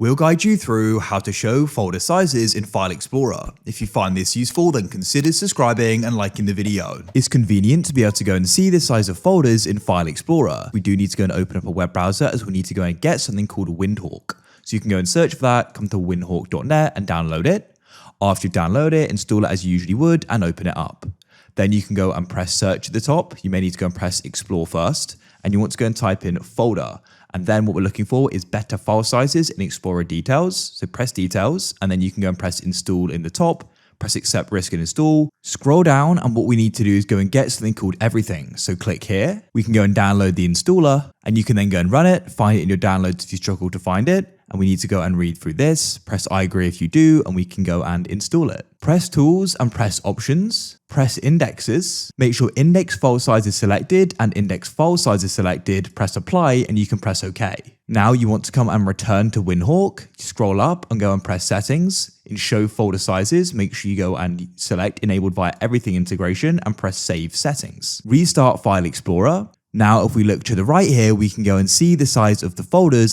We'll guide you through how to show folder sizes in File Explorer. If you find this useful, then consider subscribing and liking the video. It's convenient to be able to go and see the size of folders in File Explorer. We do need to go and open up a web browser as we need to go and get something called Windhawk. So you can go and search for that, come to windhawk.net and download it. After you download it, install it as you usually would and open it up. Then you can go and press search at the top. You may need to go and press explore first, and you want to go and type in folder. And then what we're looking for is better file sizes in Explorer details. So press details, and then you can go and press install in the top, press accept risk and install, scroll down, and what we need to do is go and get something called everything. So click here, we can go and download the installer, and you can then go and run it, find it in your downloads if you struggle to find it, and we need to go and read through this, press I agree if you do, and we can go and install it. Press tools and press options, press indexes, make sure index file size is selected and index file size is selected, press apply, and you can press OK. Now you want to come and return to Windhawk, scroll up and go and press settings. In show folder sizes, make sure you go and select enabled via everything integration and press save settings. Restart File Explorer. Now, if we look to the right here, we can go and see the size of the folders